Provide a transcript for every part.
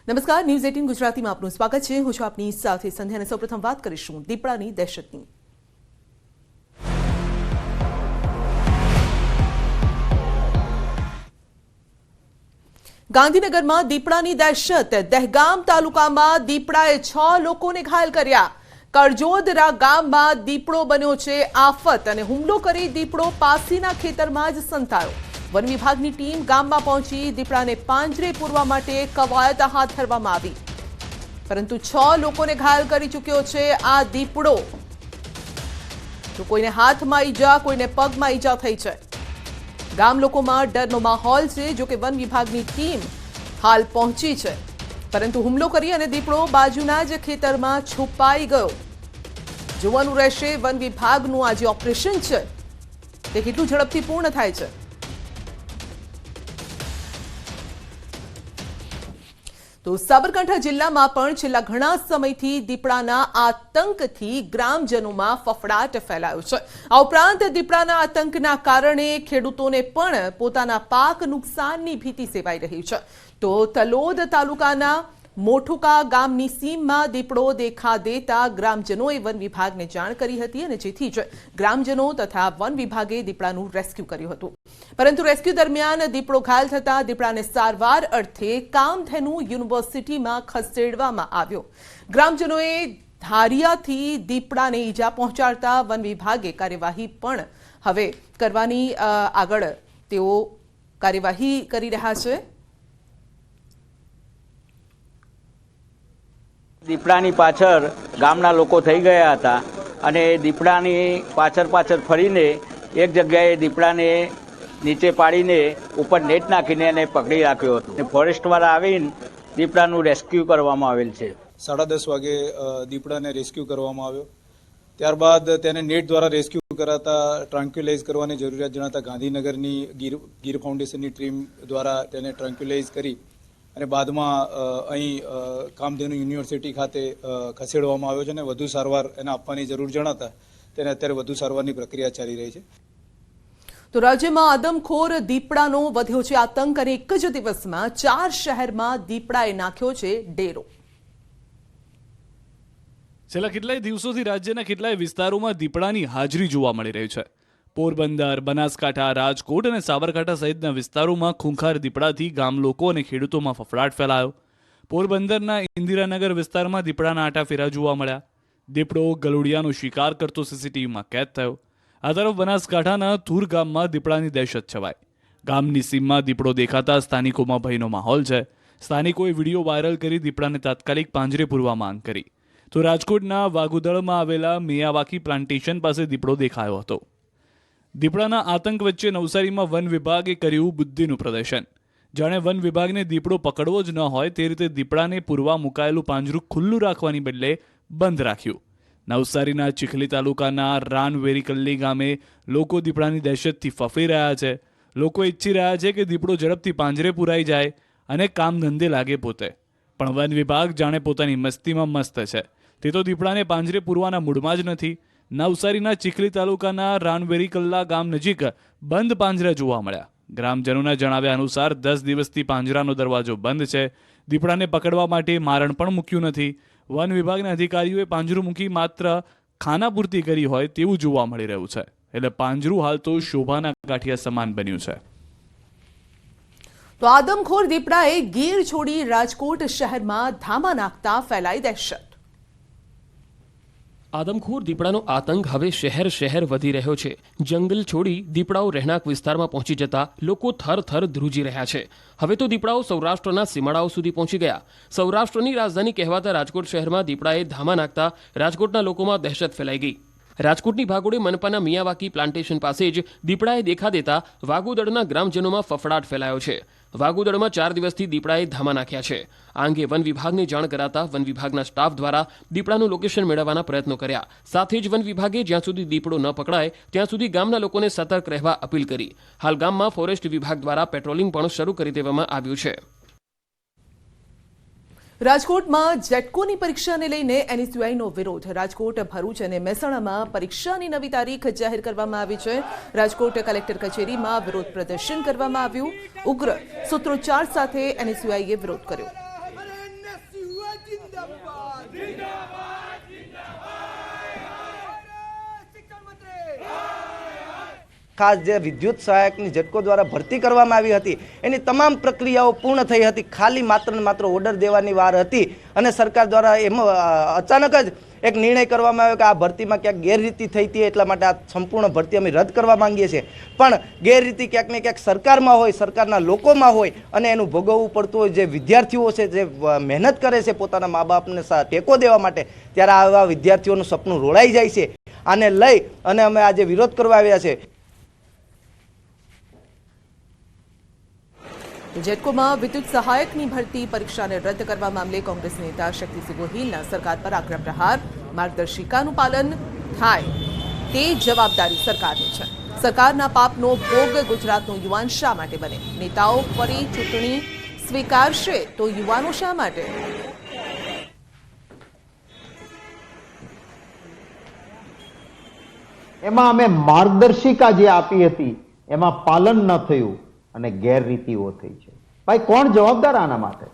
નમસ્કાર, ન્યૂઝ 18 ગુજરાતીમાં આપનું સ્વાગત છે. હું છું આપની સાથે સંધ્યા અને સૌપ્રથમ વાત કરીશું દીપડાની દહેશતની. ગાંધીનગરમાં દીપડાની દહેશત. દહેગામ તાલુકામાં દીપડાએ 6 લોકોને ઘાયલ કર્યા. કરજોદરા ગામમાં દીપડો બન્યો છે આફત અને હુમલો કરી દીપડો પાસીના ખેતરમાં જ સંતાયો. વન વિભાગની ટીમ ગામમાં પહોંચી દીપડાને પાંજરે પૂરવા માટે કવાયત હાથ ધરવામાં આવી, પરંતુ 6 લોકોને ઘાયલ કરી ચૂક્યો છે આ દીપડો. તો કોઈને હાથમાં ઈજા, કોઈને પગમાં ઈજા થઈ છે. ગામ લોકોમાં ડરનો માહોલ છે. જો કે વન વિભાગની ટીમ હાલ પહોંચી છે, પરંતુ હુમલો કરી અને દીપડો બાજુના જ ખેતરમાં છુપાઈ ગયો. જોવાનું રહેશે વન વિભાગનું આ જે ઓપરેશન છે તે કેટલું ઝડપથી પૂર્ણ થાય છે. તો સાબરકાંઠા જિલ્લામાં પણ છેલ્લા ઘણા સમયથી દીપડાના આતંકથી ગ્રામજનોમાં ફફડાટ ફેલાયો છે. આ ઉપરાંત દીપડાના આતંકના કારણે ખેડૂતોને પણ પોતાના પાક નુકસાનની ભીતિ સેવાઈ રહી છે. તો તલોદ તાલુકાના મોઠુકા ગામની સીમમાં દીપડો દેખા દેતા ગ્રામજનોએ વન વિભાગને જાણ કરી હતી અને જેથી જ ગ્રામજનો તથા વન વિભાગે દીપડાનું રેસ્ક્યુ કર્યું હતું. પરંતુ રેસ્ક્યુ દરમિયાન દીપડો ઘાયલ થતા દીપડાને સારવાર અર્થે કામધેનુ યુનિવર્સિટીમાં ખસેડવામાં આવ્યો. ગ્રામજનોએ ધારિયાથી દીપડાને ઈજા પહોંચાડતા વન વિભાગે કાર્યવાહી પણ હવે કરવાની આગળ તેઓ કાર્યવાહી કરી રહ્યા છે. દીપડાની પાછળ ગામના લોકો થઈ ગયા હતા અને દીપડાની પાછળ ફરીને એક જગ્યાએ દીપડાને નીચે પાડીને ઉપર નેટ નાખીને એને પકડી રાખ્યો હતો. ફોરેસ્ટવાળા આવીને દીપડાનું રેસ્ક્યુ કરવામાં આવેલ છે. 10:30 વાગે દીપડાને રેસ્ક્યુ કરવામાં આવ્યો. ત્યારબાદ તેને નેટ દ્વારા રેસ્ક્યુ કરાતા ટ્રાન્ક્યુલાઇઝ કરવાની જરૂરિયાત જણાતા ગાંધીનગરની ગીર ફાઉન્ડેશનની ટીમ દ્વારા તેને ટ્રાન્ક્યુલાઇઝ કરી અને બાદમાં અહીં કામધેનુ યુનિવર્સિટી ખાતે ખસેડવામાં આવ્યો છે અને વધુ સારવાર એને આપવાની જરૂર જણાતા તેને અત્યારે વધુ સારવારની પ્રક્રિયા ચાલી રહી છે. તો રાજ્યમાં આદમખોર દીપડાનો વધ્યો છે આતંક અને એક જ દિવસમાં 4 શહેરમાં દીપડાએ નાખ્યો છે ડેરો. છેલ્લા કેટલાય દિવસોથી રાજ્યના કેટલાય વિસ્તારોમાં દીપડાની હાજરી જોવા મળી રહી છે. પોરબંદર, બનાસકાંઠા, રાજકોટ અને સાબરકાંઠા સહિતના વિસ્તારોમાં ખૂંખાર દીપડાથી ગામ લોકો અને ખેડૂતોમાં ફફડાટ ફેલાયો. પોરબંદરના ઇન્દિરાનગર વિસ્તારમાં દીપડાના આંટાફેરા જોવા મળ્યા. દીપડો ગલુડિયાનો શિકાર કરતો સીસીટીવીમાં કેદ થયો. આ તરફ બનાસકાંઠાના થુર ગામમાં દીપડાની દહેશત છવાઈ. ગામની સીમમાં દીપડો દેખાતા સ્થાનિકોમાં ભયનો માહોલ છે. સ્થાનિકોએ વિડીયો વાયરલ કરી દીપડાને તાત્કાલિક પાંજરે પૂરવા માંગ કરી. તો રાજકોટના વાગુદળમાં આવેલા મિયાવાકી પ્લાન્ટેશન પાસે દીપડો દેખાયો હતો. દીપડાના આતંક વચ્ચે નવસારીમાં વન વિભાગે કર્યું બુદ્ધિનું પ્રદર્શન. જાણે વન વિભાગને દીપડો પકડવો જ ન હોય તે રીતે દીપડાને પૂરવા મુકાયેલું પાંજરું ખુલ્લું રાખવાની બદલે બંધ રાખ્યું. નવસારીના ચીખલી તાલુકાના રાનવેરીકલ્લી ગામે લોકો દીપડાની દહેશતથી ફફી રહ્યા છે. લોકો ઈચ્છી રહ્યા છે કે દીપડો ઝડપથી પાંજરે પૂરાઈ જાય અને કામ ધંધે લાગે પોતે. પણ વન વિભાગ જાણે પોતાની મસ્તીમાં મસ્ત છે. તે તો દીપડાને પાંજરે પૂરવાના મૂડમાં જ નથી. નવસારીના ચીખલી તાલુકાના રાનવેરીકલ્લા ગામ નજીક બંધ પાંજરા જોવા મળ્યા. ગ્રામજનોના જણાવ્યા અનુસાર 10 દિવસથી પાંજરાનો દરવાજો બંધ છે. દીપડાને પકડવા માટે મારણ પણ મૂક્યું નથી. વન વિભાગના અધિકારીઓએ પાંજરું મૂકી માત્ર ખાનાપૂર્તિ કરી હોય તેવું જોવા મળી રહ્યું છે. એટલે પાંજરું હાલ તો શોભાના ગાંઠિયા સમાન બન્યું છે. તો આદમખોર દીપડાએ ગીર છોડી રાજકોટ શહેરમાં ધામા નાખતા ફેલાઈ દહેશત. આદમખોર દીપડાનો આતંક હવે શહેર વધી રહ્યો છે. જંગલ છોડી દીપડાઓ રહેણાંક વિસ્તારમાં પહોંચી જતા લોકો થર ધ્રુજી રહ્યા છે. હવે તો દીપડાઓ સૌરાષ્ટ્રના સીમાડાઓ સુધી પહોંચી ગયા. સૌરાષ્ટ્રની રાજધાની કહેવાતા રાજકોટ શહેરમાં દીપડાએ ધામા નાખતા રાજકોટના લોકોમાં દહેશત ફેલાઈ ગઈ. રાજકોટની ભાગોળે મનપાના મિયાવાકી પ્લાન્ટેશન પાસે જ દીપડાએ દેખા દેતા વાગુદળના ગ્રામજનોમાં ફફડાટ ફેલાયો છે. વાગુદળમાં 4 દિવસથી દીપડાએ ધામા નાખ્યા છે. આ અંગે વન વિભાગને જાણ કરાતા વન વિભાગના સ્ટાફ દ્વારા દીપડાનું લોકેશન મેળવવાના પ્રયત્નો કર્યા. સાથે જ વન વિભાગે જ્યાં સુધી દીપડો ન પકડાય ત્યાં સુધી ગામના લોકોને સતર્ક રહેવા અપીલ કરી. હાલ ગામમાં ફોરેસ્ટ વિભાગ દ્વારા પેટ્રોલિંગ પણ શરૂ કરી દેવામાં આવ્યું છે. રાજકોટમાં જેટકોની પરીક્ષાને લઈને એનએસયુઆઈનો વિરોધ. રાજકોટ, ભરૂચ અને મહેસાણામાં પરીક્ષાની નવી તારીખ જાહેર કરવામાં આવી છે. રાજકોટ કલેક્ટર કચેરીમાં વિરોધ પ્રદર્શન કરવામાં આવ્યું. ઉગ્ર સૂત્રોચ્ચાર સાથે એનએસયુઆઈએ વિરોધ કર્યો. ખાસ જે વિદ્યુત સહાયકની જેટકો દ્વારા ભરતી કરવામાં આવી હતી એની તમામ પ્રક્રિયાઓ પૂર્ણ થઈ હતી. ખાલી માત્ર ને માત્ર ઓર્ડર દેવાની વાર હતી અને સરકાર દ્વારા એમાં અચાનક જ એક નિર્ણય કરવામાં આવ્યો કે આ ભરતીમાં ક્યાંક ગેરરીતિ થઈ હતી, એટલા માટે આ સંપૂર્ણ ભરતી અમે રદ કરવા માંગીએ છીએ. પણ ગેરરીતિ ક્યાંક ને ક્યાંક સરકારમાં હોય, સરકારના લોકોમાં હોય અને એનું ભોગવવું પડતું હોય. જે વિદ્યાર્થીઓ છે, જે મહેનત કરે છે પોતાના મા બાપને ટેકો દેવા માટે, ત્યારે આવા વિદ્યાર્થીઓનું સપનું રોળાઈ જાય છે. આને લઈ અને અમે આજે વિરોધ કરવા આવ્યા છે. જેટકોમાં વિદ્યુત સહાયકની ભરતી પરીક્ષાને રદ કરવા મામલે કોંગ્રેસ નેતા શક્તિસિંહ ગોહિલના સરકાર પર આકરા પ્રહાર. માર્ગદર્શિકાનું પાલન થાય તે જવાબદારી સરકારની છે. સરકારના પાપનો ભોગ ગુજરાતનો યુવાન શા માટે બને? નેતાઓ ફરી ચૂંટણી સ્વીકારશે તો યુવાનો શા માટે? એમાં અમે માર્ગદર્શિકા જે આપી હતી એમાં પાલન ન થયું અને ગેરરીતિઓ થઈ છે. ભાઈ, કોણ જવાબદાર આના માટે?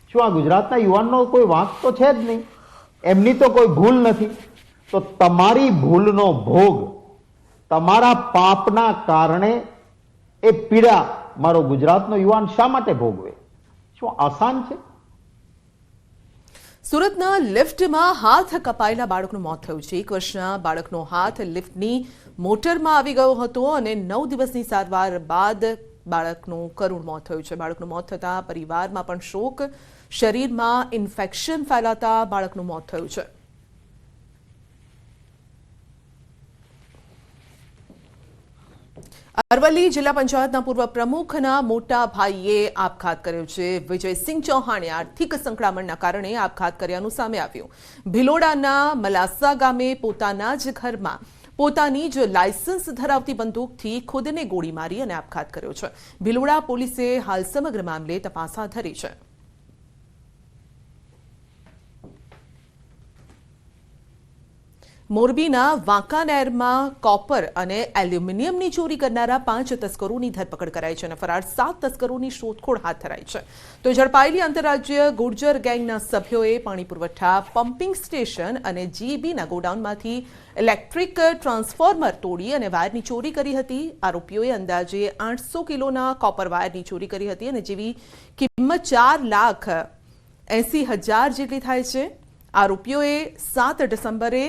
શું આ ગુજરાતના યુવાનનો કોઈ વાંક તો છે જ નહીં? એમની તો કોઈ ભૂલ નથી. તો તમારી ભૂલનો ભોગ, તમારા પાપના કારણે એ પીડા મારો ગુજરાતનો યુવાન શા માટે ભોગવે? શું આસાન છે? સુરતના લિફ્ટમાં હાથ કપાયેલા બાળકનું મોત થયું છે. 1 વર્ષના બાળકનો હાથ લિફ્ટની મોટરમાં આવી ગયો હતો અને 9 દિવસની સારવાર બાદ બાળકનું કરુણ મોત થયું છે. બાળકનું મોત થતાં પરિવારમાં પણ શોક. શરીરમાં ઇન્ફેક્શન ફેલાતા બાળકનું મોત થયું છે. અરવલ્લી જિલ્લા પંચાયતના પૂર્વ પ્રમુખના મોટા ભાઈએ આપઘાત કર્યો છે. વિજયસિંહ ચૌહાણે આર્થિક સંકળામણના કારણે આપઘાત કર્યાનું સામે આવ્યું. ભિલોડાના મલાસા ગામે પોતાના જ ઘરમાં પોતાની જ લાયસન્સ ધરાવતી બંદૂકથી ખુદને ગોળી મારી અને આપઘાત કર્યો છે. ભિલોડા પોલીસે હાલ સમગ્ર મામલે તપાસ હાથ ધરી છે. મોરબીના વાંકાનેરમાં કોપર અને એલ્યુમિનિયમની ચોરી કરનારા 5 તસ્કરોની ધરપકડ કરાઈ છે અને ફરાર 7 તસ્કરોની શોધખોળ હાથ ધરાઈ છે. તો ઝડપાયેલી આંતરરાજ્ય ગુર્જર ગેંગના સભ્યોએ પાણી પુરવઠા પમ્પિંગ સ્ટેશન અને જીબીના ગોડાઉનમાંથી ઇલેક્ટ્રિક ટ્રાન્સફોર્મર તોડી અને વાયરની ચોરી કરી હતી. આરોપીઓએ અંદાજે 800 કિલોના કોપર વાયરની ચોરી કરી હતી અને જેવી કિંમત 4,80,000 જેટલી થાય છે. આરોપીઓએ 7 ડિસેમ્બરે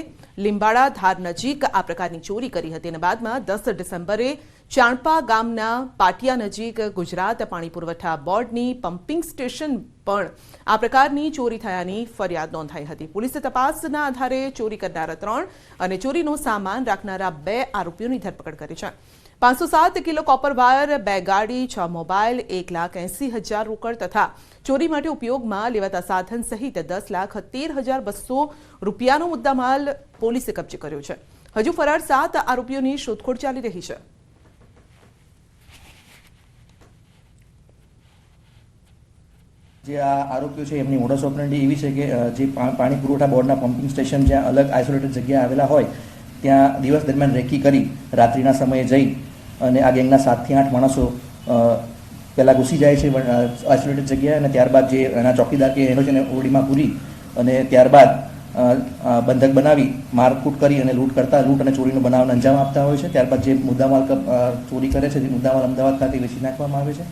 લીંબાડા ધાર નજીક આ પ્રકારની ચોરી કરી હતી અને બાદમાં 10 ડિસેમ્બરે ચાણપા ગામના પાટિયા નજીક ગુજરાત પાણી પુરવઠા બોર્ડની પમ્પિંગ સ્ટેશન પણ આ પ્રકારની ચોરી થયાની ફરિયાદ નોંધાઈ હતી. પોલીસે તપાસના આધારે ચોરી કરનારા 3 અને ચોરીનો સામાન રાખનારા 2 આરોપીઓની ધરપકડ કરી છે. 507 કિલો કોપર વાયર, 2 ગાડી, 6 મોબાઈલ, 1,80,000 રોકડ તથા ચોરી માટે ઉપયોગમાં લેવાતા સાધન સહિત 10,13,200 રૂપિયાનો મુદ્દામાલ પોલીસે કબજે કર્યો છે. હજુ ફરાર 7 આરોપીઓની શોધખોળ ચાલી રહી છે. જે આ આરોપીઓ છે એમની મોડસ ઓપરેન્ડી એવી છે કે જે પાણી પુરવઠા બોર્ડના પમ્પિંગ સ્ટેશન જ્યાં અલગ આઇસોલેટેડ જગ્યા આવેલા હોય ત્યાં દિવસ દરમિયાન રેકી કરી રાત્રિના સમયે જઈ અને આ ગેંગના 7 થી 8 માણસો પહેલાં ઘૂસી જાય છે આઇસોલેટેડ જગ્યાએ અને ત્યારબાદ જે એના ચોકીદાર કે એનો છે એને ઓરડીમાં પૂરી અને ત્યારબાદ બંધક બનાવી મારકૂટ કરી અને લૂંટ અને ચોરીનો બનાવને અંજામ આપતા હોય છે. ત્યારબાદ જે મુદ્દામાલ ચોરી કરે છે તે મુદ્દામાલ અમદાવાદ ખાતે વેચી નાખવામાં આવે છે.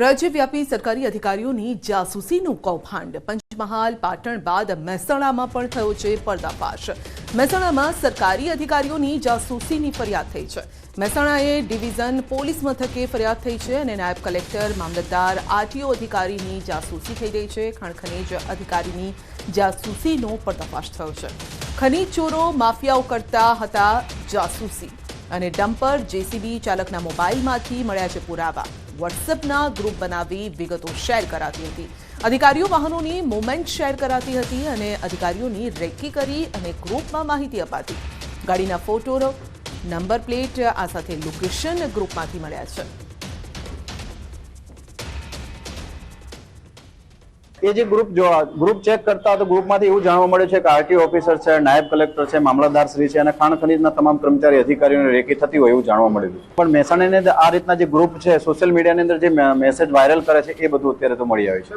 રાજ્યવ્યાપી સરકારી અધિકારીઓની જાસૂસીનું કૌભાંડ. પંચમહાલ, પાટણ બાદ મહેસાણામાં પણ થયો છે પર્દાફાશ. મહેસાણામાં સરકારી અધિકારીઓની જાસૂસીની ફરિયાદ થઈ છે. મહેસાણાએ ડિવિઝન પોલીસ મથકે ફરિયાદ થઈ છે અને નાયબ કલેક્ટર, મામલતદાર, આરટીઓ અધિકારીની જાસૂસી થઈ રહી છે. ખાણ ખનીજ અધિકારીની જાસૂસીનો પર્દાફાશ થયો છે. ખનીજ ચોરો માફિયાઓ કરતા હતા જાસૂસી અને ડમ્પર જેસીબી ચાલકના મોબાઈલમાંથી મળ્યા છે પુરાવા. વોટ્સએપના ગ્રુપ બનાવી વિગતો શેર કરાતી હતી. અધિકારીઓ વાહનોની મૂવમેન્ટ શેર કરાતી હતી અને અધિકારીઓની રેકી કરી અને ગ્રુપમાં માહિતી અપાતી. ગાડીના ફોટો, નંબર પ્લેટ આ સાથે લોકેશન ગ્રુપમાંથી મળ્યા છે. એ જે ગ્રુપ ચેક કરતા તો ગ્રુપમાંથી એવું જાણવા મળે છે કે આરટીઓ ઓફિસર છે, નાયબ કલેક્ટર છે, મામલતદાર શ્રી છે અને ખાણ ખનીજના તમામ કર્મચારી અધિકારીઓની રેકી થતી હોય એવું જાણવા મળેલું. પણ મહેસાણાની અંદર આ રીતના જે ગ્રુપ છે સોશિયલ મીડિયાની અંદર જે મેસેજ વાયરલ કરે છે એ બધું અત્યારે તો મળી આવે છે.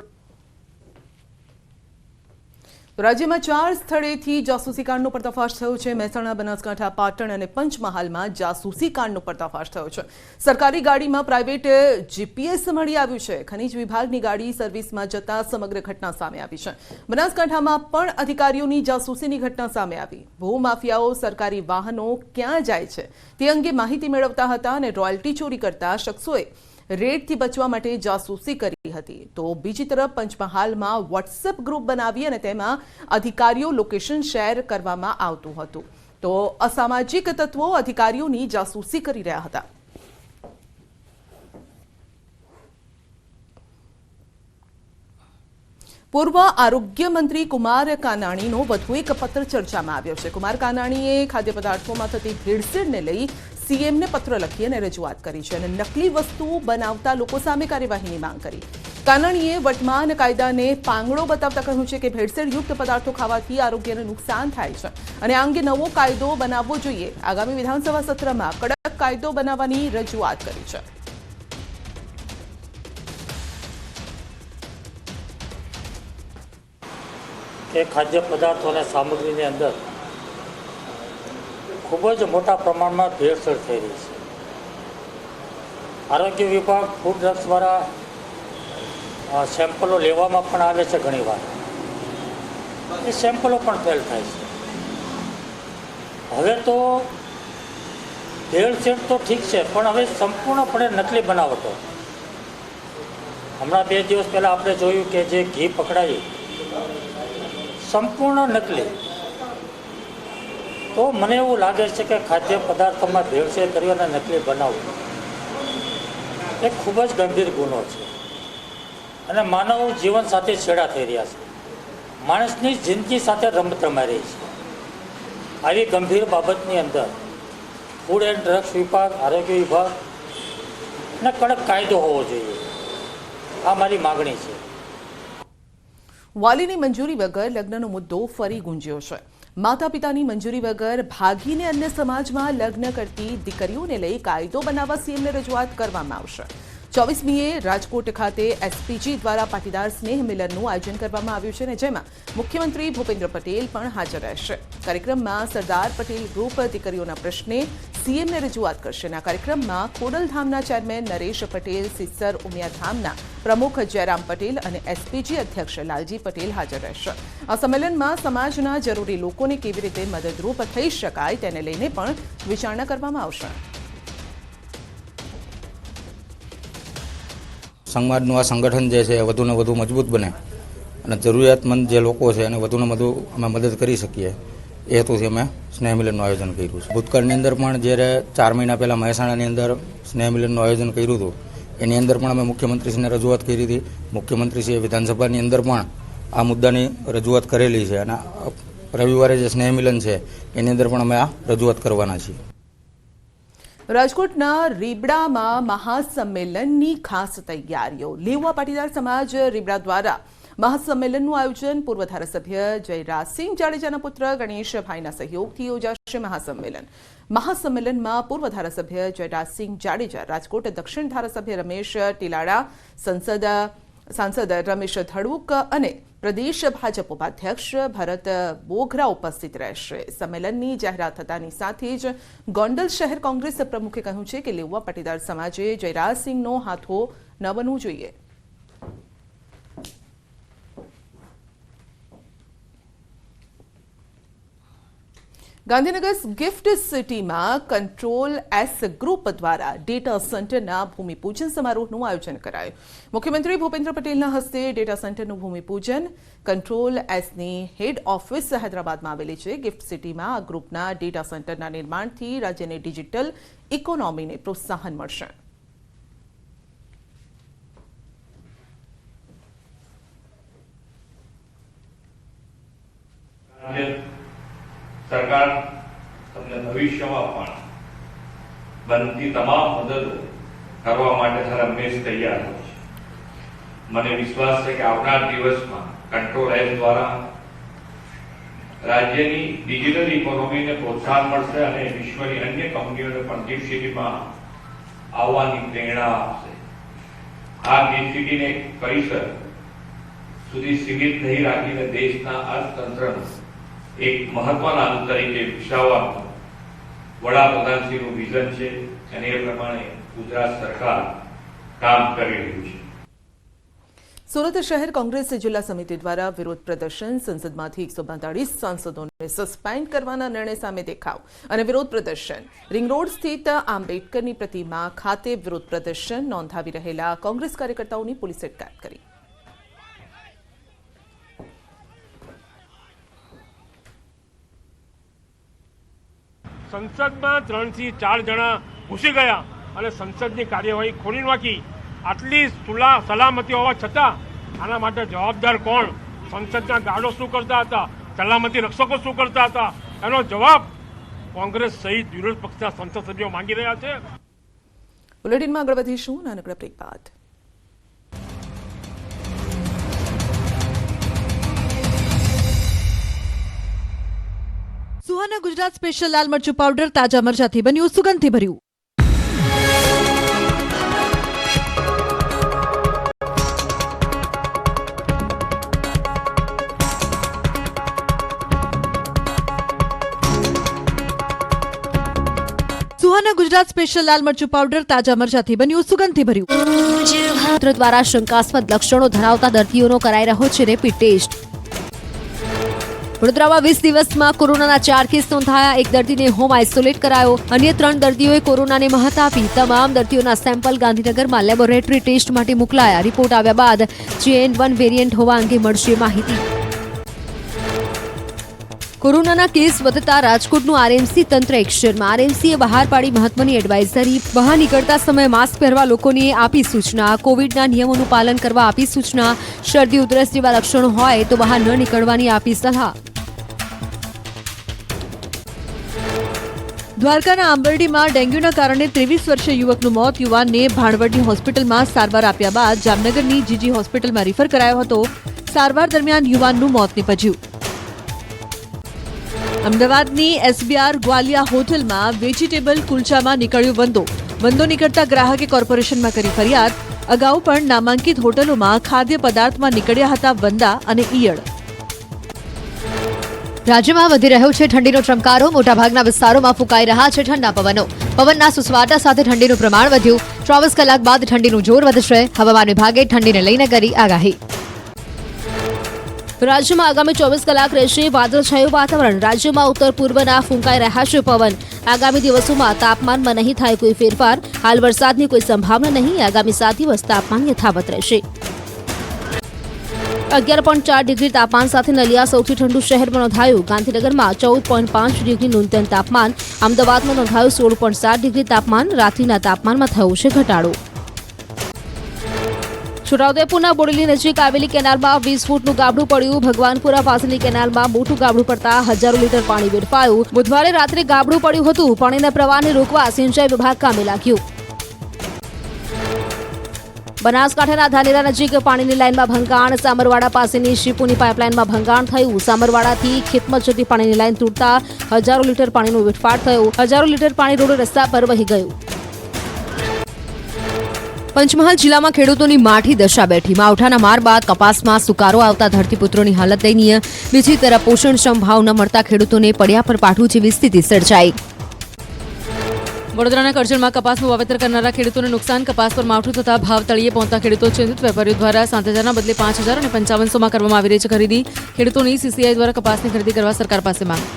તો રાજ્યમાં 4 સ્થળેથી જાસૂસી કાંડનો પર્દાફાશ થયો છે. મહેસાણા, બનાસકાંઠા, પાટણ અને પંચમહાલમાં જાસૂસી કાંડનો પર્દાફાશ થયો છે. સરકારી ગાડીમાં પ્રાઇવેટ જીપીએસ મળી આવ્યું છે. ખનીજ વિભાગની ગાડી સર્વિસમાં જતા સમગ્ર ઘટના સામે આવી છે. બનાસકાંઠામાં પણ અધિકારીઓની જાસૂસીની ઘટના સામે આવી. ભૂમાફિયાઓ સરકારી વાહનો ક્યાં જાય છે તે અંગે માહિતી મેળવતા હતા અને રોયલ્ટી ચોરી કરતા શખ્સોએ રેડથી બચવા માટે જાસૂસી કરી હતી. તો બીજી તરફ પંચમહાલમાં વોટ્સએપ ગ્રુપ બનાવી અને તેમાં અધિકારીઓ લોકેશન શેર કરવામાં આવતું હતું. તો અસામાજિક તત્વો અધિકારીઓની જાસૂસી કરી રહ્યા હતા. પૂર્વ આરોગ્ય મંત્રી કુમાર કાનાણીનો વધુ એક પત્ર ચર્ચામાં આવ્યો છે. કુમાર કાનાણીએ ખાદ્ય પદાર્થોમાં થતી ભેળસેળને લઈ સીએમને પત્ર લખી અને રજૂઆત કરી છે અને નકલી વસ્તુ બનાવતા લોકો સામે કાર્યવાહીની માંગ કરી. કાનાણીએ વર્તમાન કાયદાને પાંગડો બતાવતા કહ્યું છે કે ભેળસેળયુક્ત પદાર્થો ખાવાથી આરોગ્યને નુકસાન થાય છે અને આ અંગે નવો કાયદો બનાવવો જોઈએ. આગામી વિધાનસભા સત્રમાં કડક કાયદો બનાવવાની રજૂઆત કરી છે. કે ખાદ્ય પદાર્થો અને સામગ્રીની અંદર ખૂબ જ મોટા પ્રમાણમાં ભેળસેળ થઈ રહી છે. આરોગ્ય વિભાગ ફૂડ ડ્રગ્સ દ્વારા સેમ્પલો લેવામાં પણ આવે છે. ઘણીવાર એ સેમ્પલો પણ ફેલ થાય છે. હવે તો ભેળસેળ તો ઠીક છે, પણ હવે સંપૂર્ણપણે નકલી બનાવટો. હમણાં 2 દિવસ પહેલાં આપણે જોયું કે જે ઘી પકડાયું સંપૂર્ણ નકલી. તો મને એવું લાગે છે કે ખાદ્ય પદાર્થોમાં ભેળસેળ કરી અને નકલી બનાવવું એ ખૂબ જ ગંભીર ગુનો છે અને માનવ જીવન સાથે છેડા થઈ રહ્યા છે. માણસની જિંદગી સાથે રમત રમાઈ રહી છે. આવી ગંભીર બાબતની અંદર ફૂડ એન્ડ ડ્રગ્સ વિભાગ, આરોગ્ય વિભાગ ને કડક કાયદો હોવો જોઈએ. આ મારી માગણી છે. વાલીની મંજૂરી વગર લગ્નનો મુદ્દો ફરી ગુંજ્યો છે. માતા પિતાની મંજૂરી વગર ભાગીને અન્ય સમાજમાં લગ્ન કરતી દીકરીઓને લઈ કાયદો બનાવવા સીએમને રજૂઆત કરવામાં આવશે. 24મીએ રાજકોટ ખાતે એસપીજી દ્વારા પાટીદાર સ્નેહ મિલનનું આયોજન કરવામાં આવ્યું છે અને જેમાં મુખ્યમંત્રી ભૂપેન્દ્ર પટેલ પણ હાજર રહેશે. કાર્યક્રમમાં સરદાર પટેલ ગ્રુપ દીકરીઓના પ્રશ્ને સીએમને રજૂઆત કરશે. આ કાર્યક્રમમાં ખોડલધામના ચેરમેન નરેશ પટેલ, સિસ્સર ઉમિયાધામના પ્રમુખ જયરામ પટેલ અને એસપીજી અધ્યક્ષ લાલજી પટેલ હાજર રહેશે. આ સંમેલનમાં સમાજના જરૂરી લોકોને કેવી રીતે મદદરૂપ થઈ શકાય તેને લઈને પણ વિચારણા કરવામાં આવશે. સમાજનું આ સંગઠન જે છે વધુને વધુ મજબૂત બને અને જરૂરિયાતમંદ જે લોકો છે એને વધુને વધુ અમે મદદ કરી શકીએ એ હેતુથી અમે સ્નેહ મિલનનું આયોજન કર્યું છે. ભૂતકાળની અંદર પણ જ્યારે 4 મહિના પહેલાં મહેસાણાની અંદર સ્નેહ મિલનનું આયોજન કર્યું હતું એની અંદર પણ અમે મુખ્યમંત્રીશ્રીને રજૂઆત કરી હતી. મુખ્યમંત્રીશ્રીએ વિધાનસભાની અંદર પણ આ મુદ્દાની રજૂઆત કરેલી છે અને રવિવારે જે સ્નેહ મિલન છે એની અંદર પણ અમે આ રજૂઆત કરવાના છીએ. રાજકોટના રીબડામાં મહાસંમેલનની ખાસ તૈયારીઓ. લેવા પાટીદાર સમાજ રીબડા દ્વારા મહાસંમેલનનું આયોજન. પૂર્વ ધારાસભ્ય જયરાજસિંહ જાડેજાના પુત્ર ગણેશભાઈના સહયોગથી યોજાશે મહાસંમેલનમાં પૂર્વ ધારાસભ્ય જયરાજસિંહ જાડેજા, રાજકોટ દક્ષિણ ધારાસભ્ય રમેશ ટીલાડા, સાંસદ રમેશ ધડુક અને પ્રદેશ ભાજપ ઉપાધ્યક્ષ ભરત બોઘરા ઉપસ્થિત રહેશે. સંમેલનની જાહેરાત થતાની સાથે જ ગોંડલ શહેર કોંગ્રેસ પ્રમુખે કહ્યું છે કે લેવા પાટીદાર સમાજે જયરાજસિંહનો હાથો ન બનવું જોઈએ. ગાંધીનગર ગિફ્ટ સિટીમાં કંટ્રોલ એસ ગ્રુપ દ્વારા ડેટા સેન્ટરના ભૂમિપૂજન સમારોહનું આયોજન કરાયું. મુખ્યમંત્રી ભૂપેન્દ્ર પટેલના હસ્તે ડેટા સેન્ટરનું ભૂમિપૂજન. કંટ્રોલ એસની હેડ ઓફિસ હૈદરાબાદમાં આવેલી છે. ગિફ્ટ સિટીમાં આ ગ્રુપના ડેટા સેન્ટરના નિર્માણથી રાજ્યની ડિજિટલ ઇકોનોમીને પ્રોત્સાહન મળશે. સરકાર તમને ભવિષ્યમાં પણ બનતી તમામ મદદો કરવા માટે હંમેશ તૈયાર હોય છે. મને વિશ્વાસ છે કે આવનાર દિવસમાં કંટ્રોલ એસ દ્વારા રાજ્યની ડિજિટલ ઇકોનોમીને પ્રોત્સાહન મળશે અને વિશ્વની અન્ય કંપનીઓને પણ ગિફ્ટ સિટીમાં આવવાની પ્રેરણા આપશે. આ ગિફ્ટ સિટીને પરિસર સુધી સીમિત નહીં રાખીને દેશના અર્થતંત્રનું એક મહત્વના અંગ તરીકે વિકસાવવાનું વડાપ્રધાનશ્રીનું વિઝન છે અને એ પ્રમાણે ગુજરાત સરકાર કામ કરી રહ્યું છે. સુરત શહેર કોંગ્રેસ જિલ્લા સમિતિ દ્વારા વિરોધ પ્રદર્શન, સંસદમાંથી 142 સાંસદોને સસ્પેન્ડ કરવાના નિર્ણય સામે દેખાવ અને વિરોધ પ્રદર્શન. રિંગ રોડ સ્થિત આંબેડકરની પ્રતિમા ખાતે વિરોધ પ્રદર્શન નોંધાવી રહેલા કોંગ્રેસ કાર્યકર્તાઓની પોલીસે અટકાયત કરી. સંસદમાં 3 થી 4 જણા ઘૂસી ગયા અને સંસદની કાર્યવાહી ખોલી નાખી. આટલી સલામતી હોવા છતાં આના માટે જવાબદાર કોણ? સંસદના ગાર્ડો શું કરતા હતા? સલામતી રક્ષકો શું કરતા હતા? એનો જવાબ કોંગ્રેસ સહિત વિરોધ પક્ષના સંસદ સભ્યો માંગી રહ્યા છે. બુલેટિનમાં આગળ વધીશું નાનકડા બ્રેક બાદ. સુહાના ગુજરાત સ્પેશિયલ લાલ મરચું પાવડર તાજા મરચાથી બન્યું, સુગંધથી ભર્યું. સુહાના ગુજરાત સ્પેશિયલ લાલ મરચું પાવડર તાજા મરચાથી બન્યું, સુગંધથી ભર્યું. તંત્ર દ્વારા શંકાસ્પદ લક્ષણો ધરાવતા દર્દીઓનો કરાઈ રહ્યો છે રેપિડ ટેસ્ટ. વડોદરામાં 20 દિવસમાં કોરોનાના 4 કેસ નોંધાયા. એક દર્દીને હોમ આઇસોલેટ કરાયો. અન્ય 3 દર્દીઓએ કોરોનાને મહાત આપી. તમામ દર્દીઓના સેમ્પલ ગાંધીનગરમાં લેબોરેટરી ટેસ્ટ માટે મોકલાયા. રિપોર્ટ આવ્યા બાદ JN1 વેરિયન્ટ હોવા અંગે મળશે માહિતી. કોરોનાના કેસ વધતા રાજકોટનું RMC તંત્ર એક્શનમાં. RMCએ બહાર પાડી મહત્વની એડવાઇઝરી. બહાર નીકળતા સમયે માસ્ક પહેરવા લોકોને આપી સૂચના. કોવિડના નિયમોનું પાલન કરવા આપી સૂચના. શરદી ઉધરસ જેવા લક્ષણો હોય તો બહાર ન નીકળવાની આપી સલાહ. દ્વારકાના આંબરડીમાં ડેન્ગ્યુના કારણે 23 વર્ષીય યુવકનું મોત. યુવાનને ભાણવડની હોસ્પિટલમાં સારવાર આપ્યા બાદ જામનગરની જીજી હોસ્પિટલમાં રિફર કરાયો હતો. સારવાર દરમિયાન યુવાનનું મોત નીપજ્યું. અમદાવાદની SBR ગ્વાલિયા હોટલમાં વેજીટેબલ કુલચામાં નીકળ્યો વંદો. વંદો નીકળતા ગ્રાહકે કોર્પોરેશનમાં કરી ફરિયાદ. અગાઉ પણ નામાંકિત હોટલોમાં ખાદ્ય પદાર્થમાં નીકળ્યા હતા વંદા અને ઈયળ. રાજ્યમાં વધી રહ્યો છે ઠંડીનો ચમકારો. મોટાભાગના વિસ્તારોમાં ફૂંકાઈ રહ્યા છે ઠંડા પવનો. પવનના સુસવાટા સાથે ઠંડીનું પ્રમાણ વધ્યું. 24 કલાક બાદ ઠંડીનું જોર વધશે. હવામાન વિભાગે ઠંડીને લઈને કરી આગાહી. રાજ્યમાં આગામી 24 કલાક રહેશે વાદળછાયું વાતાવરણ. રાજ્યમાં ઉત્તર પૂર્વના ફૂંકાઈ રહ્યા છે પવન. આગામી દિવસોમાં તાપમાનમાં નહીં થાય કોઈ ફેરફાર. હાલ વરસાદની કોઈ સંભાવના નહીં. આગામી 7 દિવસ તાપમાન યથાવત રહેશે. 11.4 ડિગ્રી તાપમાન સાથે નલિયા સૌથી ઠંડુ શહેરમાં નોંધાયું. ગાંધીનગરમાં 14.5 ડિગ્રી ન્યૂનતમ તાપમાન. અમદાવાદમાં નોંધાયું 16.7 ડિગ્રી તાપમાન. રાત્રિના તાપમાનમાં થયો છે ઘટાડો. છોટાઉદેપુરના બોડેલી નજીક આવેલી કેનાલમાં 20 ફૂટનું ગાબડું પડ્યું. ભગવાનપુરા પાસેની કેનાલમાં મોટું ગાબડું પડતા હજારો લીટર પાણી વેડફાયું. બુધવારે રાત્રે ગાબડું પડ્યું હતું. પાણીના પ્રવાહને રોકવા સિંચાઈ વિભાગ કામે લાગ્યું. બનાસકાંઠાના ધાનેરા નજીક પાણીની લાઇનમાં ભંગાણ. સામરવાડા પાસેની શિપુની પાઇપલાઇનમાં ભંગાણ થયું. સામરવાડાથી ખેતમાં જતી પાણીની લાઇન તૂટતા હજારો લીટર પાણીનો વેડફાટ થયો. હજારો લીટર પાણી રોડ રસ્તા પર વહી ગયું. પંચમહાલ જિલ્લામાં ખેડૂતોની માઠી દશા બેઠી. માવઠાના માર બાદ કપાસમાં સુકારો આવતા ધરતીપુત્રોની હાલત દયનીય. બીજી તરફ પોષણક્ષમ ભાવ ન મળતા ખેડૂતોને પડ્યા પર પાઠું જેવી સ્થિતિ સર્જાઈ. વડોદરાના કરજણમાં કપાસનું વાવેતર કરનારા ખેડૂતોને નુકસાન. કપાસ પર માવઠું થતા ભાવ તળિયે પહોંચતા ખેડૂતો ચિંતિત. વેપારીઓ દ્વારા 7,000ના બદલે 5,000 અને 5500માં કરવામાં આવી રહી છે ખરીદી. ખેડૂતોની CCI દ્વારા કપાસની ખરીદી કરવા સરકાર પાસે માંગ.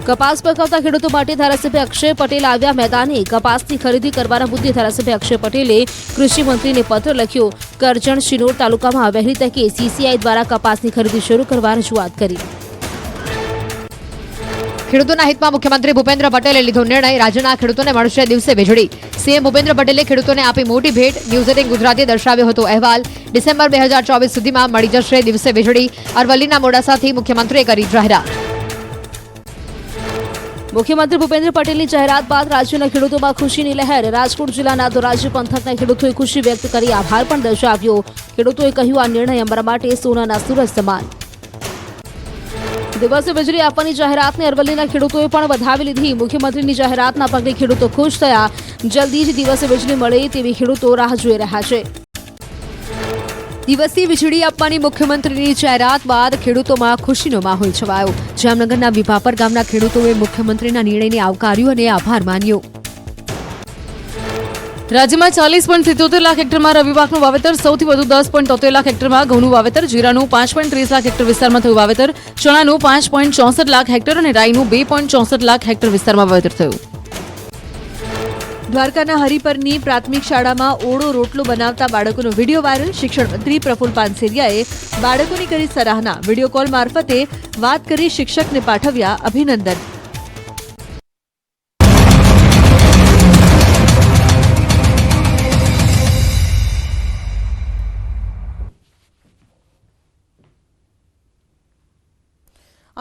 કપાસ પકવતા ખેડૂતો માટે ધારાસભ્ય અક્ષય પટેલ આવ્યા મેદાને. કપાસની ખરીદી કરવાના મુદ્દે ધારાસભ્ય અક્ષય પટેલે કૃષિ મંત્રીને પત્ર લખ્યો. કરજણ શિનોર તાલુકામાં વહેલી તકે CCI દ્વારા કપાસની ખરીદી શરૂ કરવા રજૂઆત કરી. ખેડૂતોના હિતમાં મુખ્યમંત્રી ભૂપેન્દ્ર પટેલે લીધો નિર્ણય. રાજ્યના ખેડૂતોને મળશે દિવસે વીજળી. CM ભૂપેન્દ્ર પટેલે ખેડૂતોને આપી મોટી ભેટ. ન્યૂઝ 18 ગુજરાતીએ દર્શાવ્યો હતો અહેવાલ. ડિસેમ્બર 2024 સુધીમાં મળી જશે દિવસે વીજળી. અરવલ્લીના મોડાસાથી મુખ્યમંત્રીએ કરી જાહેરાત. મુખ્યમંત્રી ભૂપેન્દ્ર પટેલની જાહેરાત બાદ રાજ્યના ખેડૂતોમાં ખુશીની લહેર. રાજકોટ જિલ્લાના ધોરાજી પંથકના ખેડૂતોએ ખુશી વ્યક્ત કરી આભાર પણ દર્શાવ્યો. ખેડૂતોએ કહ્યું આ નિર્ણય અમારા માટે સોનાના સૂરજ સમાન. દિવસે વીજળી આપવાની જાહેરાતને અરવલ્લીના ખેડૂતોએ પણ વધાવી લીધી. મુખ્યમંત્રીની જાહેરાતના પગલે ખેડૂતો ખુશ થયા. જલ્દી જ દિવસે વીજળી મળે તેવી ખેડૂતો રાહ જોઈ રહ્યા છે. દિવસથી વીજળી આપવાની મુખ્યમંત્રીની જાહેરાત બાદ ખેડૂતોમાં ખુશીનો માહોલ છવાયો. જામનગરના વિભાપર ગામના ખેડૂતોએ મુખ્યમંત્રીના નિર્ણયને આવકાર્યો અને આભાર માન્યો. રાજ્યમાં 40.77 લાખ હેક્ટરમાં રવિ પાકનું વાવેતર, સૌથી વધુ 10.73 લાખ હેક્ટરમાં ઘઉંનું વાવેતર, જીરાનું 5.30 લાખ હેક્ટર વિસ્તારમાં થયું વાવેતર, ચણાનું 5.64 લાખ હેક્ટર અને રાઈનું 2.64 લાખ હેક્ટર વિસ્તારમાં વાવેતર થયું. દ્વારકાના હરિપરની પ્રાથમિક શાળામાં ઓળો રોટલો બનાવતા બાળકોનો વિડીયો વાયરલ. શિક્ષણ મંત્રી પ્રફુલ પાનસેરિયાએ બાળકોની કરી સરાહના. વિડીયો કોલ મારફતે વાત કરી શિક્ષકને પાઠવ્યા અભિનંદન.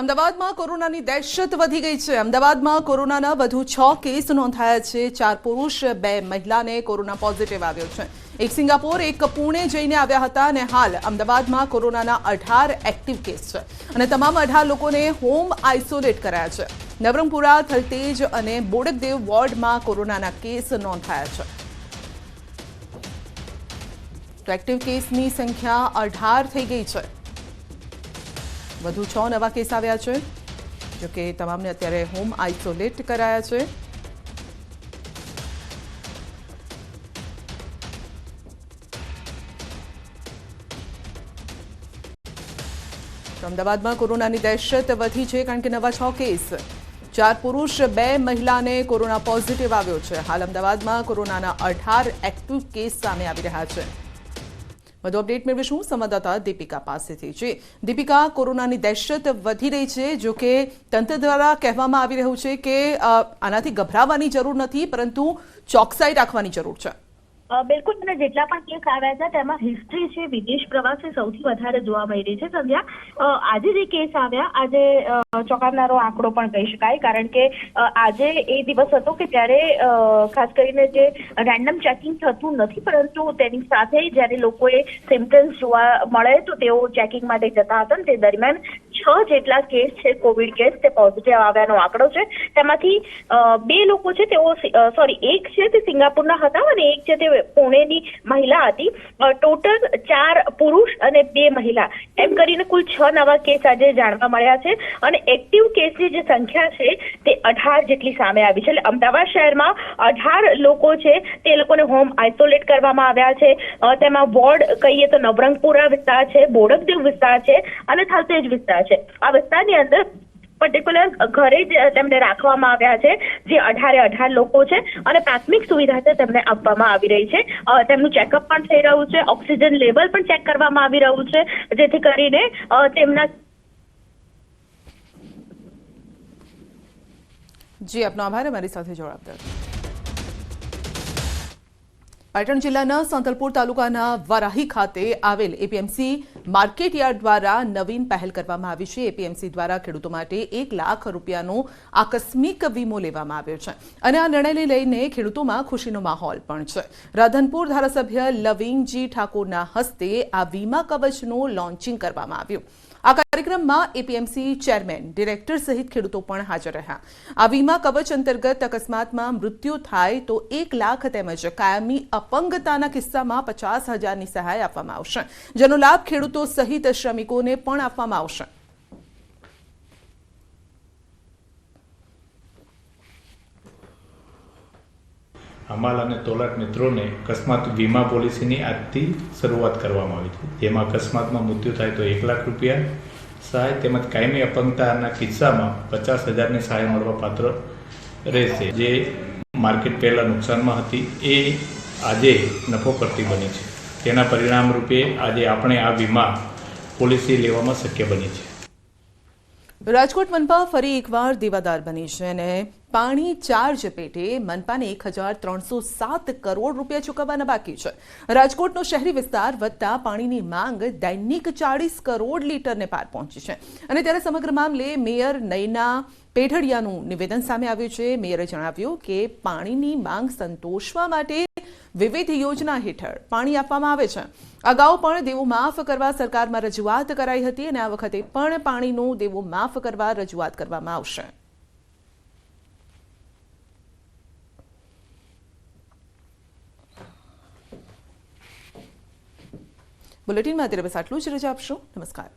અમદાવાદમાં કોરોનાની દહેશત વધી ગઈ છે. અમદાવાદમાં કોરોનાના વધુ 6 કેસ નોંધાયા છે. 4 પુરુષ 2 મહિલાને કોરોના પોઝિટિવ આવ્યો છે. એક સિંગાપોર, એક પુણે જઈને આવ્યા હતા અને હાલ અમદાવાદમાં કોરોનાના 18 એક્ટિવ કેસ છે અને તમામ 18 લોકોને હોમ આઇસોલેટ કરાયા છે. નવરંગપુરા, થલતેજ અને બોડકદેવ વોર્ડમાં કોરોનાના કેસ નોંધાયા છે. તો એક્ટિવ કેસની સંખ્યા 18 થઈ ગઈ છે. વધુ 6 નવા કેસ આવ્યા છે. જોકે તમામને અત્યારે હોમ આઇસોલેટ કરાયા છે. તો અમદાવાદમાં કોરોનાની દહેશત વધી છે કારણ કે નવા 6 કેસ, 4 પુરુષ 2 મહિલાને કોરોના પોઝિટિવ આવ્યો છે. હાલ અમદાવાદમાં કોરોનાના 18 એક્ટિવ કેસ સામે આવી રહ્યા છે. વધુ અપડેટ મેળવીશું સંવાદદાતા દીપિકા પાસેથી. દીપિકા, કોરોનાની દહેશત વધી રહી છે. જો કે તંત્ર દ્વારા કહેવામાં આવી રહ્યું છે કે આનાથી ગભરાવાની જરૂર નથી, પરંતુ ચોકસાઈ રાખવાની જરૂર છે. બિલકુલ, અને જેટલા પણ કેસ આવ્યા હતા તેમાં હિસ્ટ્રી છે, વિદેશ પ્રવાસે સૌથી વધારે જોવા મળી રહી છે. સંધ્યા, આજે જે કેસ આવ્યા, આજે ચોંકાવનારો આંકડો પણ કહી શકાય, કારણ કે આજે એ દિવસ હતો કે જ્યારે ખાસ કરીને જે રેન્ડમ ચેકિંગ થતું નથી, પરંતુ તેની સાથે જ્યારે લોકોએ સિમ્પટમ્સ જોવા મળે તો તેઓ ચેકિંગ માટે જતા હતા. તે દરમિયાન 6 જેટલા કેસ છે, કોવિડ કેસ, તે પોઝિટિવ આવ્યાનો આંકડો છે. તેમાંથી 2 લોકો છે તેઓ એક છે તે સિંગાપુરના હતા અને એક છે તે પુણેની મહિલા હતી. ટોટલ 4 પુરુષ અને 2 મહિલા, એમ કરીને કુલ 6 નવા કેસ આજે જાણવા મળ્યા છે અને એક્ટિવ કેસની જે સંખ્યા છે તે 18 જેટલી સામે આવી છે. એટલે અમદાવાદ શહેરમાં 18 લોકો છે તે લોકોને હોમ આઇસોલેટ કરવામાં આવ્યા છે. તેમાં વોર્ડ કહીએ તો નવરંગપુરા વિસ્તાર છે, બોડકદેવ વિસ્તાર છે અને થલતેજ વિસ્તાર છે. આ વિસ્તારની અંદર પર્ટિક્યુલર ઘરે જ તેમને રાખવામાં આવ્યા છે, જે 18 લોકો છે અને પ્રાથમિક સુવિધા છે તેમને આપવામાં આવી રહી છે. તેમનું ચેકઅપ પણ થઈ રહ્યું છે, ઓક્સિજન લેવલ પણ ચેક કરવામાં આવી રહ્યું છે, જેથી કરીને તેમના જી આપનો આભાર અમારી સાથે જોડાવા. પાટણ જિલ્લાના સાંતલપુર તાલુકાના વરાહી ખાતે આવેલ એપીએમસી માર્કેટ યાર્ડ દ્વારા નવીન પહેલ કરવામાં આવી છે. એપીએમસી દ્વારા ખેડૂતો માટે 1 લાખ રૂપિયાનો આકસ્મિક વીમો લેવામાં આવ્યો છે અને આ નિર્ણયને લઈને ખેડૂતોમાં ખુશીનો માહોલ પણ છે. રાધનપુર ધારાસભ્ય લવિંગજી ઠાકોરના હસ્તે આ વીમા કવચનું લોન્ચિંગ કરવામાં આવ્યું. આ કાર્યક્રમમાં એપીએમસી ચેરમેન, ડિરેક્ટર સહિત ખેડૂતો પણ હાજર રહ્યા. આ વીમા કવચ અંતર્ગત અકસ્માતમાં મૃત્યુ થાય તો 1 લાખ તેમજ કાયમી અપંગતાના કિસ્સામાં 50,000ની સહાય આપવામાં આવશે, જેનો લાભ ખેડૂતો સહિત શ્રમિકોને પણ આપવામાં આવશે. હમાલ અને તોલાટ મિત્રોને અકસ્માત વીમા પોલિસીની આજથી શરૂઆત કરવામાં આવી છે. જેમાં અકસ્માતમાં મૃત્યુ થાય તો 1 લાખ રૂપિયા સહાય તેમજ કાયમી અપંગતાના કિસ્સામાં 50,000ની સહાય મળવા પાત્ર રહેશે. જે માર્કેટ પહેલાં નુકસાનમાં હતી એ આજે નફો કરતી બની છે. તેના પરિણામ રૂપે આજે આપણે આ વીમા પોલિસી લેવામાં શક્ય બની છે. રાજકોટ મનપા ફરી એકવાર દેવાદાર બની છે અને પાણી ચાર્જ પેટે મનપાને 1,307 કરોડ રૂપિયા ચૂકવવાના બાકી છે. રાજકોટનો શહેરી વિસ્તાર વધતા પાણીની માંગ દૈનિક 40 કરોડ લીટરને પાર પહોંચી છે અને ત્યારે સમગ્ર મામલે મેયર નયના પેઢડિયાનું નિવેદન સામે આવ્યું છે. મેયરે જણાવ્યું કે પાણીની માંગ સંતોષવા માટે વિવિધ યોજના હેઠળ પાણી આપવામાં આવે છે. અગાઉ પણ દેવું માફ કરવા સરકારમાં રજૂઆત કરાઈ હતી અને આ વખતે પણ પાણીનું દેવું માફ કરવા રજૂઆત કરવામાં આવશે. બુલેટિનમાં અત્યારે બસ આટલું જ. રજા આપશો. નમસ્કાર.